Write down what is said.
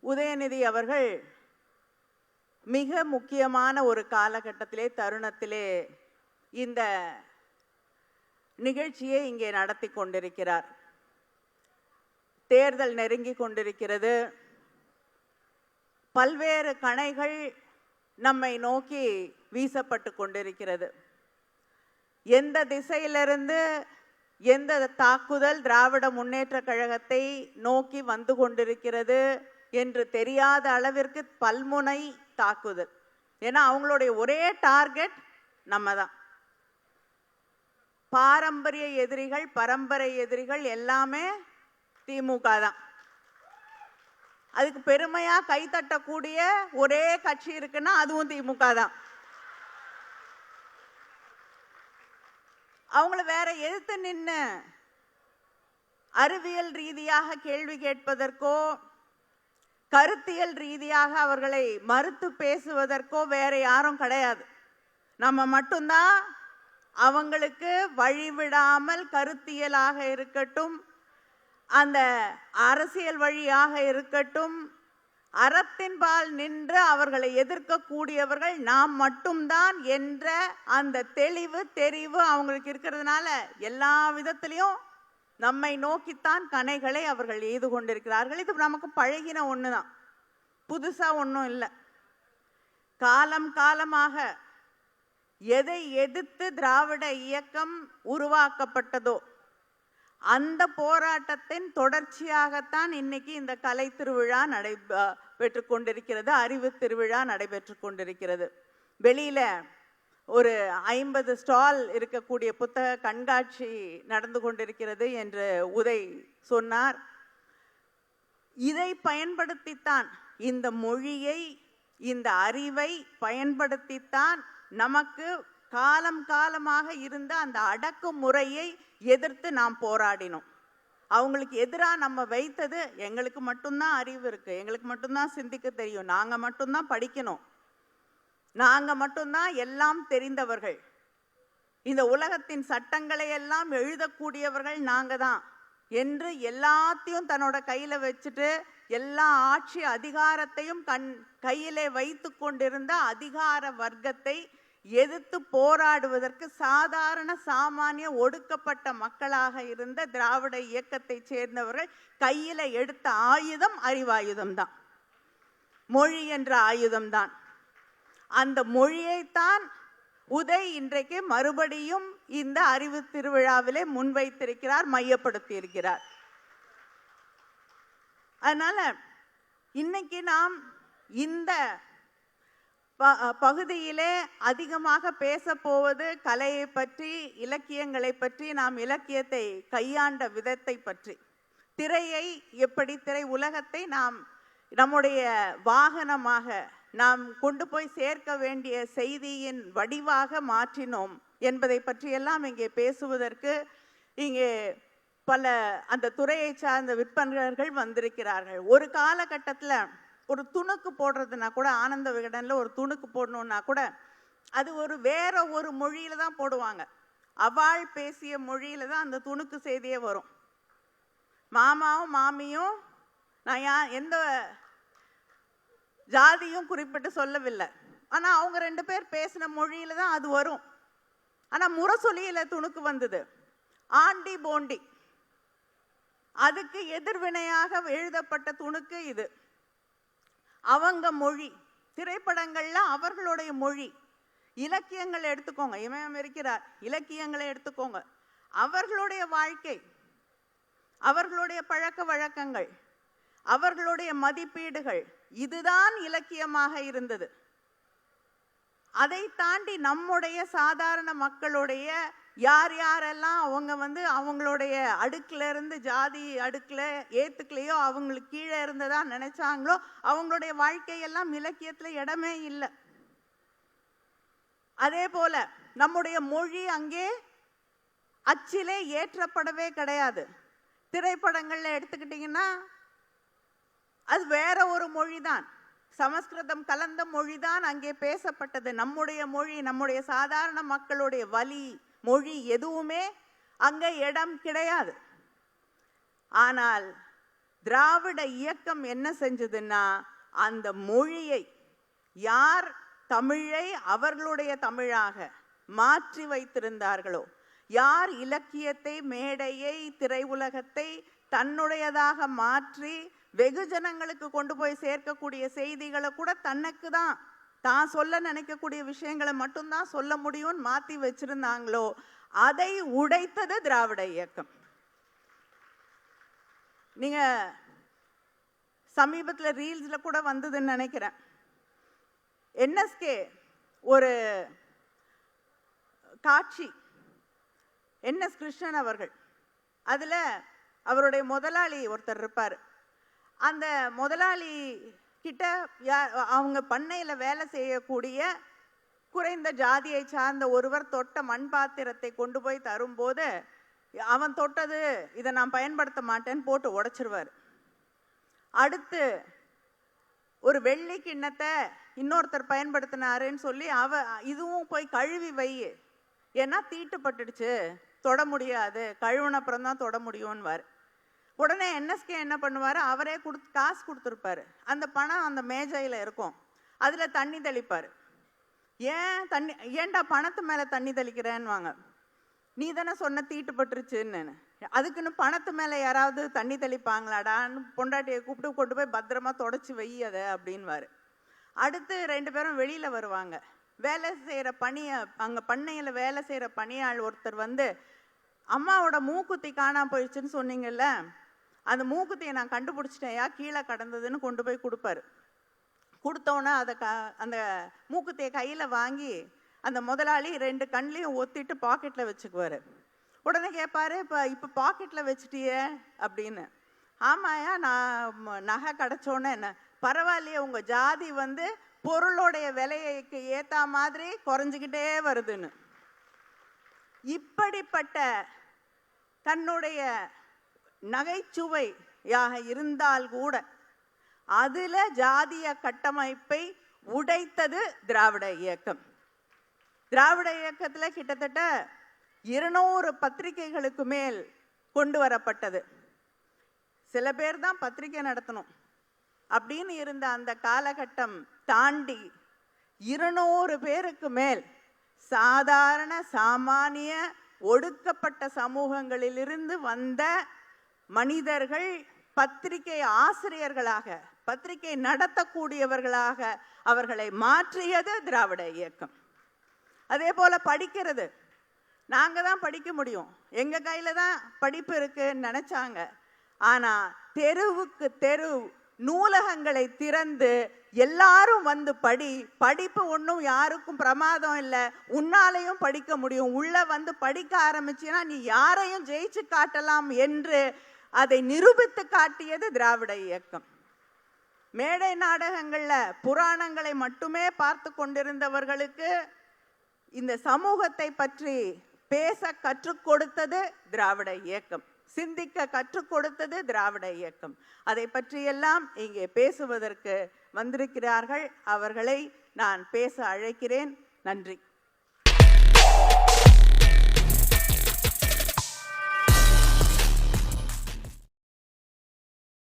உதயநிதி அவர்கள் மிக முக்கியமான ஒரு காலகட்டத்திலே தருணத்திலே இந்த நிகழ்ச்சியை இங்கே நடத்தி கொண்டிருக்கிறார். தேர்தல் நெருங்கி கொண்டிருக்கிறது. பல்வேறு கணைகள் நம்மை நோக்கி வீசப்பட்டு கொண்டிருக்கிறது. எந்த திசையிலிருந்து எந்த தாக்குதல் திராவிட முன்னேற்ற கழகத்தை நோக்கி வந்து கொண்டிருக்கிறது என்று தெரியாத அளவிற்கு பல்முனை தாக்குதல். ஏன்னா அவங்களுடைய ஒரே டார்கெட் நம்ம தான். பாரம்பரிய எதிரிகள், பரம்பரை எதிரிகள் எல்லாமே திமுக தான். அதுக்கு பெருமையா கைத்தட்டக்கூடிய ஒரே கட்சி இருக்குன்னா அதுவும் திமுக தான். அவங்கள வேற எதிர்த்து நின்று அறிவியல் ரீதியாக கேள்வி கேட்பதற்கோ கருத்தியல் ரீதியாக அவர்களை மறுத்து பேசுவதற்கோ வேற யாரும் கிடையாது. நம்ம மட்டும்தான் அவங்களுக்கு வழிவிடாமல் கருத்தியலாக இருக்கட்டும், அந்த அரசியல் வழியாக இருக்கட்டும், அறத்தின்பால் நின்று அவர்களை எதிர்க்கக்கூடியவர்கள் நாம் மட்டும்தான் என்ற அந்த தெளிவு தெரிவு அவங்களுக்கு இருக்கிறதுனால எல்லா விதத்திலையும் நம்மை நோக்கித்தான் கணைகளை அவர்கள் எய்து கொண்டிருக்கிறார்கள். இது நமக்கு பழகின ஒண்ணுதான், புதுசா ஒன்றும் இல்லை. காலம் காலமாக எதை எதிர்த்து திராவிட இயக்கம் உருவாக்கப்பட்டதோ அந்த போராட்டத்தின் தொடர்ச்சியாகத்தான் இன்னைக்கு இந்த கலை திருவிழா நடைபெற்று கொண்டிருக்கிறது, அறிவு திருவிழா நடைபெற்று கொண்டிருக்கிறது. வெளியில ஒரு 50 ஸ்டால் இருக்கக்கூடிய புத்தக கண்காட்சி நடந்து கொண்டிருக்கிறது என்று உதய் சொன்னார். இதை பயன்படுத்தித்தான், இந்த மொழியை இந்த அறிவை பயன்படுத்தித்தான் நமக்கு காலம் காலமாக இருந்த அந்த அடக்குமுறையை எதிர்த்து நாம் போராடினோம். அவங்களுக்கு எதிராக நம்ம வைத்தது எங்களுக்கு மட்டும்தான் அறிவு இருக்கு, எங்களுக்கு மட்டும்தான் சிந்திக்க தெரியும், நாங்க மட்டும்தான் படிக்கணும், நாங்க மட்டும்தான் எல்லாம் தெரிந்தவர்கள், இந்த உலகத்தின் சட்டங்களை எல்லாம் எழுதக்கூடியவர்கள் நாங்க தான் என்று எல்லாத்தையும் தன்னோட கையில வச்சுட்டு எல்லா ஆட்சி அதிகாரத்தையும் கையிலே வைத்து கொண்டிருந்த அதிகார வர்க்கத்தை எதிர்த்து போராடுவதற்கு சாதாரண சாமானிய ஒடுக்கப்பட்ட மக்களாக இருந்த திராவிட இயக்கத்தை சேர்ந்தவர்கள் கையில எடுத்த ஆயுதம் அறிவாயுதம் தான், மொழி என்ற ஆயுதம் தான். அந்த மொழியைத்தான் உதய் இன்றைக்கு மறுபடியும் இந்த அறிவு திருவிழாவிலே முன்வைத்திருக்கிறார், மையப்படுத்தி இருக்கிறார். அதனால இன்னைக்கு நாம் இந்த பகுதியிலே அதிகமாக பேச போவது கலையை பற்றி, இலக்கியங்களை பற்றி, நாம் இலக்கியத்தை கையாண்ட விதத்தை பற்றி, திரையை எப்படி, திரை உலகத்தை நாம் நம்முடைய வாகனமாக நாம் கொண்டு போய் சேர்க்க வேண்டிய செய்தியின் வடிவாக மாற்றினோம் என்பதை பற்றியெல்லாம் இங்கே பேசுவதற்கு இங்கே பல அந்த துறையை சார்ந்த விற்பனர்கள் வந்திருக்கிறார்கள். ஒரு காலகட்டத்தில் ஒரு துணுக்கு போடுறதுனா கூட, ஆனந்த விகடனில் ஒரு துணுக்கு போடணும்னா கூட அது வேற ஒரு மொழியில தான் போடுவாங்க. அவள் பேசிய மொழியில தான் அந்த துணுக்கு செய்தியே வரும். மாமாவும் மாமியும், நான் எந்த ஜாதியும் குறிப்பிட்டு சொல்லவில்லை, ஆனா அவங்க 2 பேர் பேசின மொழியில தான் அது வரும். ஆனா முரசொலியில துணுக்கு வந்தது, ஆண்டி போண்டி, அதுக்கு எதிர்வினையாக எழுதப்பட்ட துணுக்கு இது. அவங்க மொழி, திரைப்படங்கள்ல அவர்களுடைய மொழி, இலக்கியங்களை எடுத்துக்கோங்க, இமயம் இருக்கிறார், இலக்கியங்களை எடுத்துக்கோங்க, அவர்களுடைய வாழ்க்கை, அவர்களுடைய பழக்க வழக்கங்கள், அவர்களுடைய மதிப்பீடுகள், இதுதான் இலக்கியமாக இருந்தது. அதை தாண்டி நம்முடைய சாதாரண மக்களுடைய யார் யாரெல்லாம் அவங்க அவங்களுடைய அடுக்குல இருந்து, ஜாதி அடுக்குல ஏத்துக்கலையோ, அவங்களுக்கு கீழே இருந்ததா நினைச்சாங்களோ, அவங்களுடைய வாழ்க்கையெல்லாம் இலக்கியத்துல இடமே இல்லை. அதே போல நம்முடைய மொழி அங்கே அச்சிலே ஏற்றப்படவே கிடையாது. திரைப்படங்கள்ல எடுத்துக்கிட்டீங்கன்னா அது வேற ஒரு மொழிதான், சமஸ்கிருதம் கலந்த மொழிதான் அங்கே பேசப்பட்டது. நம்முடைய மொழி, நம்முடைய சாதாரண மக்களுடைய வலி மொழி எதுவுமே அங்கே இடம் கிடையாது. ஆனால் திராவிட இயக்கம் என்ன செஞ்சதுன்னா, அந்த மொழியை யார் தமிழை அவர்களுடைய தமிழாக மாற்றி வைத்திருந்தார்களோ, யார் இலக்கியத்தை, மேடையை, திரையுலகத்தை தன்னுடையதாக மாற்றி வெகுஜனங்களுக்கு கொண்டு போய் சேர்க்கக்கூடிய செய்திகளை கூட தனக்கு தான் சொல்ல நினைக்கக்கூடிய விஷயங்களை மட்டும்தான் சொல்ல முடியும்னு மாற்றி வச்சிருந்தாங்களோ, அதை உடைத்தது திராவிட இயக்கம். நீங்க சமீபத்தில் ரீல்ஸ்ல கூட வந்ததுன்னு நினைக்கிறேன். என்எஸ்கே ஒரு காட்சி, என்எஸ் கிருஷ்ணன் அவர்கள், அதுல அவருடைய முதலாளி ஒருத்தர் இருப்பார். அந்த முதலாளி கிட்ட அவங்க பண்ணையில வேலை செய்யக்கூடிய குறைந்த ஜாதியை சார்ந்த ஒருவர் தொட்ட மண் பாத்திரத்தை கொண்டு போய் தரும்போது, அவன் தொட்டது இதை நான் பயன்படுத்த மாட்டேன்னு போட்டு உடைச்சிருவார். அடுத்து ஒரு வெள்ளி கிண்ணத்தை இன்னொருத்தர் பயன்படுத்தினாருன்னு சொல்லி இதுவும் போய் கழுவி வை, ஏன்னா தீட்டுப்பட்டுடுச்சு, தொட முடியாது, கழுவுன அப்புறம் தான் தொட முடியும்னுவார். உடனே என்எஸ்கே என்ன பண்ணுவார், அவரே காசு கொடுத்துருப்பாரு. அந்த பணம் அந்த மேஜையில் இருக்கும், அதில் தண்ணி தெளிப்பார். ஏன்டா பணத்து மேலே தண்ணி தெளிக்கிறேன்னு, நீ தானே சொன்ன தீட்டுப்பட்டுருச்சுன்னு. அதுக்குன்னு பணத்து மேலே யாராவது தண்ணி தெளிப்பாங்களாடான்னு பொண்டாட்டியை கூப்பிட்டு கொண்டு போய் பத்திரமா தொடச்சி வை அதை அப்படின்வாரு. அடுத்து 2 பேரும் வெளியில் வருவாங்க. வேலை செய்கிற அங்கே பண்ணையில் வேலை செய்கிற பணியாள் ஒருத்தர் வந்து, அம்மாவோட மூக்குத்தி காணாம போயிடுச்சுன்னு சொன்னீங்கல்ல, அந்த மூக்குத்தியை நான் கண்டுபிடிச்சிட்டேயா, கீழே கடந்ததுன்னு கொண்டு போய் கொடுப்பாரு. கொடுத்தோன்னே அந்த மூக்குத்தியை கையில் வாங்கி அந்த முதலாளி 2 கண்லையும் ஒத்திட்டு பாக்கெட்டில் வச்சுக்குவார். உடனே கேட்பாரு, இப்போ பாக்கெட்டில் வச்சுட்டியே அப்படின்னு. ஆமாயா, நான் நகை கிடச்சோன்னே என்ன பரவாயில்லையே, உங்கள் ஜாதி வந்து பொருளுடைய விலைக்கு ஏற்ற மாதிரி குறைஞ்சிக்கிட்டே வருதுன்னு. இப்படிப்பட்ட தன்னுடைய நகைச்சுவையாக இருந்தால் கூட அதில் ஜாதிய கட்டமைப்பை உடைத்தது திராவிட இயக்கம். திராவிட இயக்கத்தில் கிட்டத்தட்ட 200 பத்திரிகைகளுக்கு மேல் கொண்டு வரப்பட்டது. சில பேர் தான் பத்திரிகை நடத்தணும் அப்படின்னு இருந்த அந்த காலகட்டம் தாண்டி 200 பேருக்கு மேல் சாதாரண சாமானிய ஒடுக்கப்பட்ட சமூகங்களிலிருந்து வந்த மனிதர்கள் பத்திரிகை ஆசிரியர்களாக, பத்திரிகை நடத்தக்கூடியவர்களாக அவர்களை மாற்றியது திராவிட இயக்கம். அதே போல படிக்கிறது, நாங்கள் தான் படிக்க முடியும், எங்கள் கையில் தான் படிப்பு இருக்குன்னு நினச்சாங்க. ஆனால் தெருவுக்கு தெரு நூலகங்களை திறந்து எல்லாரும் வந்து படிப்பு ஒன்றும் யாருக்கும் பிரமாதம் இல்லை, உன்னாலையும் படிக்க முடியும், உள்ள வந்து படிக்க ஆரம்பிச்சின்னா நீ யாரையும் ஜெயிச்சு காட்டலாம் என்று அதை நிரூபித்து காட்டியது திராவிட இயக்கம். மேடை நாடகங்கள்ல புராணங்களை மட்டுமே பார்த்து கொண்டிருந்தவர்களுக்கு இந்த சமூகத்தை பற்றி பேச கற்றுக் கொடுத்தது திராவிட இயக்கம், சிந்திக்க கற்றுக் கொடுத்தது திராவிட இயக்கம். அதை பற்றியெல்லாம் இங்கே பேசுவதற்கு வந்திருக்கிறார்கள், அவர்களை நான் பேச அழைக்கிறேன். நன்றி.